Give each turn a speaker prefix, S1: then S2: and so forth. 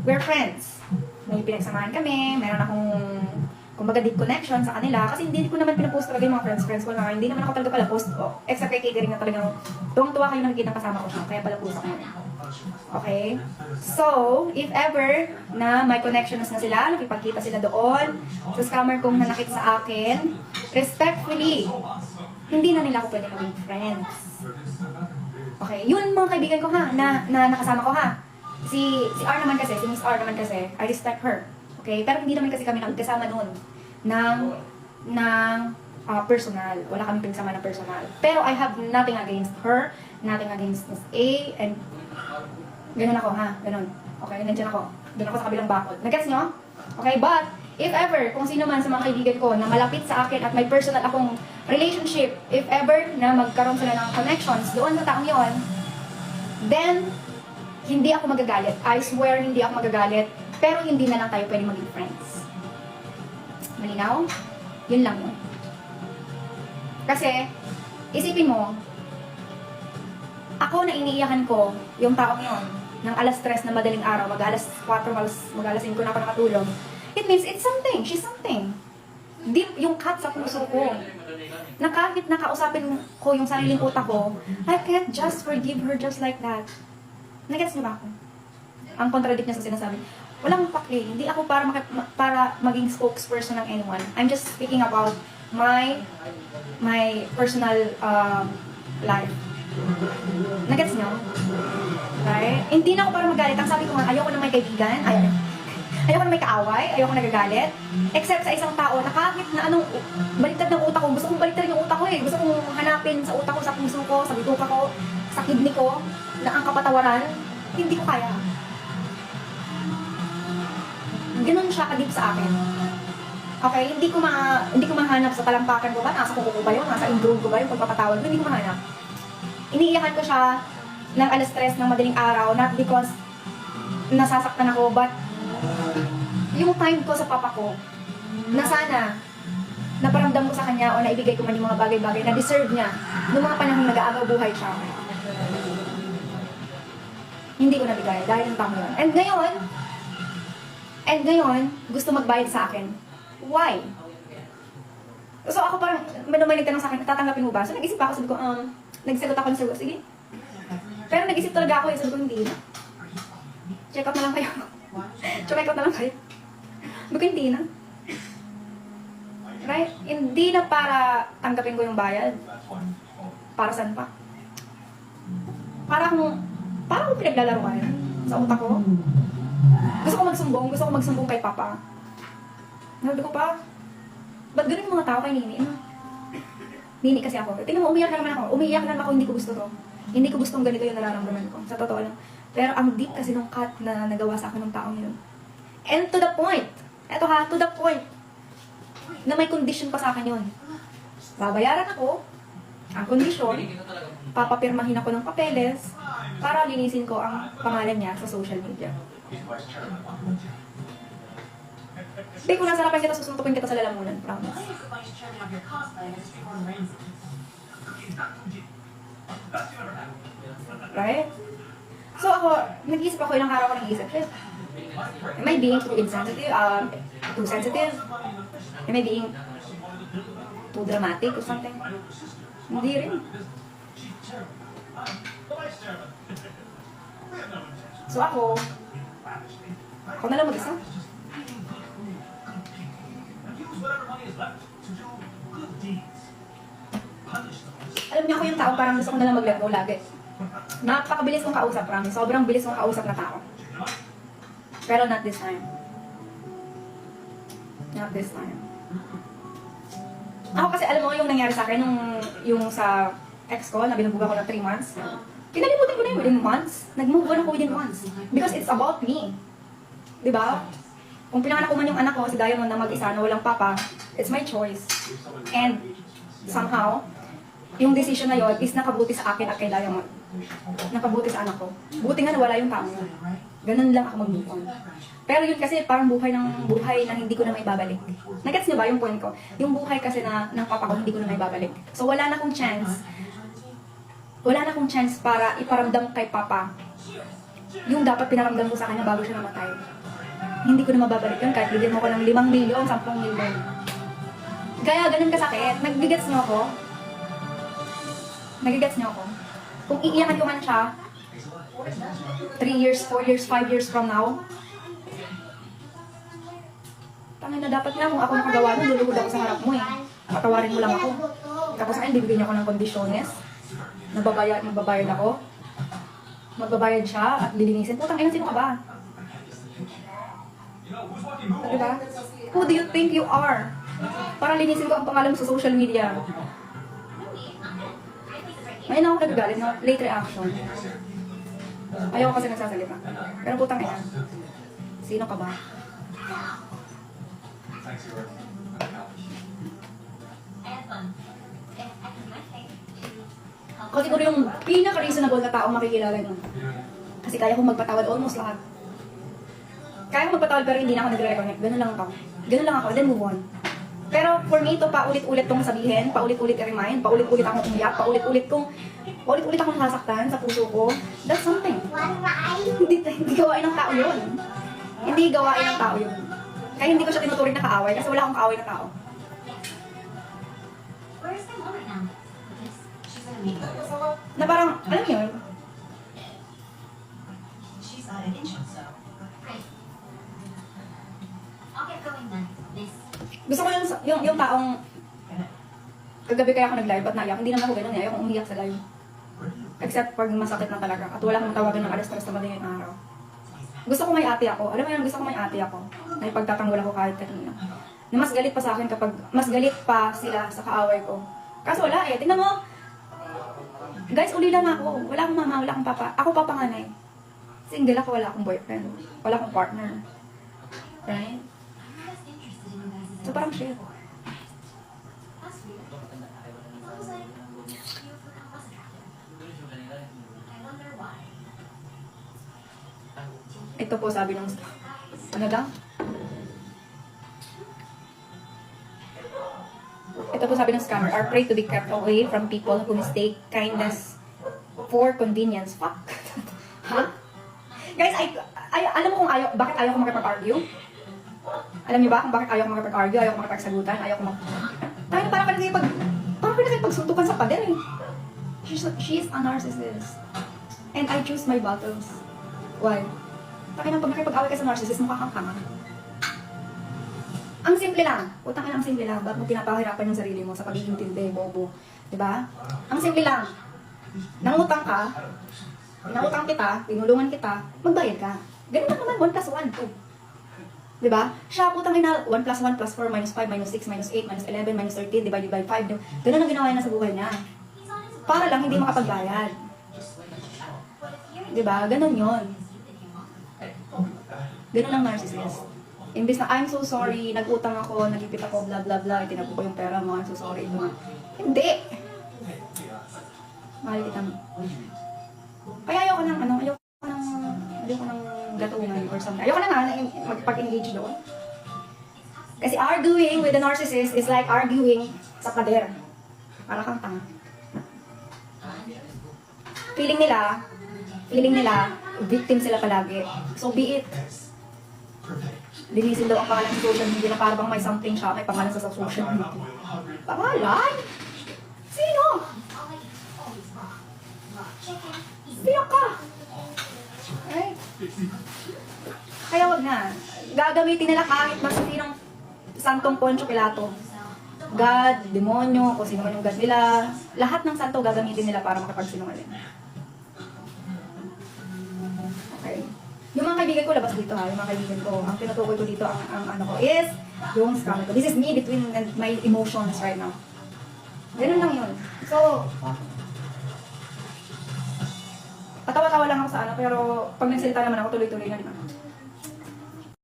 S1: we're friends. May pinagsamahan kami, meron akong kumbaga deep connection sa kanila kasi hindi ko naman pinapost talaga yung mga friends ko na hindi naman ako talaga pala post except kay catering na talagang tuwang-tuwa kayo nakikita kasama ko siya kaya pala post ako. Okay? So, if ever na may connections na sila, nakipagkita sila doon, sa scammer kong nanakit sa akin, respectfully, hindi na nila ako pwede maging friends. Okay? Yun mga kaibigan ko ha, na nakasama ko ha. Si R naman kasi, si Miss R naman kasi, I respect her. Okay? Pero hindi naman kasi kami nagkasama noon ng personal. Wala kami pinsama ng personal. Pero I have nothing against her, nothing against Miss A, and ganun ako ha, ganun. Okay, nandiyan ako. Doon ako sa kabilang bakod. Nag-gets nyo? Okay, but if ever, kung sino man sa mga kaibigan ko na malapit sa akin at may personal akong relationship, if ever na magkaroon sila ng connections doon sa taong yon, then hindi ako magagalit. I swear, hindi ako magagalit. Pero hindi na lang tayo pwede maging friends. Malinaw? Yun lang yun. Kasi, isipin mo, ako na iniiyakan ko yung taong yun ng alas 3 na madaling araw, mag-alas 4, mag-alas 5 na ako nakatulog. It means it's something. She's something. Deep yung cut sa puso ko. Na kahit nakausapin ko yung sariling utak ko, I can't just forgive her just like that. Nagets niyo ba ako? Ang contradict niya sa sinasabi. Walang pakli. Hindi ako para maging spokesperson ng anyone. I'm just speaking about my personal life. Nagets niyo? Right? Hindi na ako para magalit. Ang sabi ko nga, ayoko na may kaibigan. Ayoko na may kaaway. Ayoko nagagalit. Except sa isang tao na kahit na anong baliktad ng utak ko. Gusto kong baliktad yung utak ko eh. Gusto kong hanapin sa utak ko, sa puso ko, sa bituka ko, sa kidney ko, na ang kapatawaran, hindi ko kaya. Ganun siya kadip sa akin. Okay, hindi ko mahanap sa talampakan ko ba, nasa kuko ko ba yun, nasa improve ko ba yung pagpapatawad ko, hindi ko mahanap. Iniiyakan ko siya ng alas 3 ng madaling araw, not because nasasaktan ako, but yung time ko sa papa ko, na sana naparamdam ko sa kanya o naibigay ko man yung mga bagay-bagay na deserve niya noong mga panahon nag-aagaw buhay siya. Hindi ko nabigay dahil yung tao yun. And ngayon, gusto magbayad sa akin. Why? So ako parang, may nagtanong sa akin, tatanggapin mo ba? So nag-isip ako, sabi ko, nagsagot ako ng sagot, sige. Pero nag-isip talaga ako, sabi ko, hindi na. Check out na lang kayo. Check out na lang kayo. Sabi ko, hindi na. Right? Hindi na para tanggapin ko yung bayad. Para saan pa? Para akong pinaglalaruan sa utak ko. Gusto ko magsumbong kay Papa. Sabi ko pa, ba't ganun yung mga tao kay Nini? Nini kasi ako. Tingnan mo, umiyak na naman ako. Umiiyak na naman ako, hindi ko gusto to. Hindi ko gustong ganito yung nararamdaman ko. Sa totoo lang. Pero ang deep kasi nung cut na nagawa sa akin ng taong yun. And to the point. Eto ha, to the point. Na may condition pa sa akin yun. Babayaran ako. Ang condition, papapirmahin ako ng papeles para linisin ko ang pangalan niya sa social media. Hindi, kung nasarapan kita, susuntukin kita sa lalamunan. Promise. Right? So ako, nag-iisip ako, ilang araw ko nag-iisip. Am I being too insensitive? Too sensitive? Am I being too dramatic or something? Hindi rin. So ako na lang mag-isa. Alam niyo ako yung tao, parang gusto ko na lang mag-let go lagi. Napakabilis kong kausap, promise. Sobrang bilis kong kausap na tao. Pero not this time. Not this time. Ako kasi, alam mo yung nangyari sa akin, yung sa ex ko, na binubuga ko ng 3 months. Kinalimutan ko na yun within months. Nag-move on ako within months. Because it's about me. Diba? Kung pinanganak ko man yung anak ko, si Diamond na mag-isa na walang papa, it's my choice. And somehow, yung decision na yun is nakabuti sa akin at kay Diamond. Nakabuti sa anak ko. Buti nga nawala yung tao. Ganun lang ako mag-move on. Pero yun kasi parang buhay na hindi ko na may babalik. Nagets niyo ba yung point ko? Yung buhay kasi ng papa ko, hindi ko na may babalik. So wala na akong chance para iparamdam kay papa yung dapat pinaramdam ko sa kanya bago siya namatay. Hindi ko na mababalik yun kahit bigyan mo ko ng 5 milyon, 10 milyon. Kaya ganun kasakit. Nagigets niyo ako? Nagigets niyo ako? Kung iiyakan ko man siya, 3 years, 4 years, 5 years from now, tangin na dapat nga kung ako nakagawa nun, luluhod ako sa harap mo eh. Patawarin mo lang ako. Tapos akin, bibigyan niyo ako ng kondisyones. Magbabayad ako. Magbabayad siya at lilinisin. Putang ina, sino ka ba? Diba? Who do you think you are? Parang linisin ko ang pangalan mo sa social media. Ngayon ako nagagalit na late reaction. Ayaw ko kasi nagsasalita. Pero putang ina, sino ka ba? Ako siguro yung pinaka-reasonable na taong makikilala nun. Kasi kaya kong magpatawad almost lahat. Kaya kong magpatawad pero hindi na ako nagre-reconnect. Ganun lang ako. Ganun lang ako, then move on. Pero for me, ito paulit-ulit tong sabihin, paulit-ulit i-remind, paulit-ulit akong umiyak, paulit-ulit akong nasaktan sa puso ko. That's something. Hindi gawain ng tao yun. Hindi gawain ng tao yun. Kaya hindi ko siya tinuturing na kaaway kasi wala akong kaaway na tao. Na parang, alam niyo yun? Gusto ko yung taong kagabi kaya ako nag-live at naiyak. Hindi naman ako ganun eh. Ayaw kong umiyak sa live. Except pag masakit na talaga. At wala akong tawagan ng alas 3 na madaling araw. Gusto ko may ate ako. Alam mo yun, gusto ko may ate ako. Na ipagtatanggol ako kahit kanina. Na mas galit pa sa akin kapag mas galit pa sila sa kaaway ko. Kaso wala eh. Tingnan mo. Guys, uli lang ako. Wala akong mama, wala akong papa. Ako papanganay. Single ako, wala akong boyfriend. Wala akong partner. Right? So parang shit. Ito po sabi ng ano daw? Ito po sabi ng scammer, are prayed to be kept away from people who mistake kindness for convenience. Fuck. Huh? Guys, alam mo kung bakit ayaw ko makipag-argue? Alam niyo ba kung bakit ayaw ko makipag-argue, ayaw ko makipagsagutan, ayaw ko Tayo parang pinakipagsuntukan sa pader eh. She's a narcissist. And I choose my battles. Why? Tayo nang pag nakipag-away ka sa narcissist, mukha kang kama. Ang simple lang. Utang ang simple lang. Ba't mo pinapahirapan yung sarili mo sa pag-iintindi, bobo? Diba? Ang simple lang. Nangutang ka, pinangutang kita, pinulungan kita, magbayad ka. Ganun lang naman, 1 plus 1, 2. Diba? Siya, putang ina, 1 plus 1 plus 4 minus 5 minus 6 minus 8 minus 11 minus 13 divided by 5. Ganun ang ginawa niya sa buhay niya. Para lang hindi makapagbayad. Diba? Ganun yun. Ganun lang narcissist. Imbis na, I'm so sorry, nag-utang ako, nagipit ako, blah blah blah, itinapo ko yung pera mo, I'm so sorry. Hindi! Mahal kita mo. Kaya ayoko ng gatungan or something. Ayoko na nga magpag-engage doon. Kasi arguing with the narcissist is like arguing sa pader. Para kang tanga. Feeling nila, victim sila palagi. So be it. Linisin daw ang pangalan sa social media na parang may something siya, may pangalan sa social media. Pangalan? Sino? Sino ka? Right? Kaya wag na. Gagamitin nila kahit basta sinong Santong Poncio Pilato. God, demonyo, kung sino man yung God nila. Lahat ng santo gagamitin nila para makapagsinungaling. Okay. Yung mga kaibigan ko, labas dito ha, yung mga kaibigan ko. Ang tinutukoy ko dito, ang ano ko is, yung scammer ko. This is me between my emotions right now. Ganun lang yun. So, patawa-tawa lang ako sa ano, pero pag nagsalita naman ako, tuloy-tuloy na, di ba?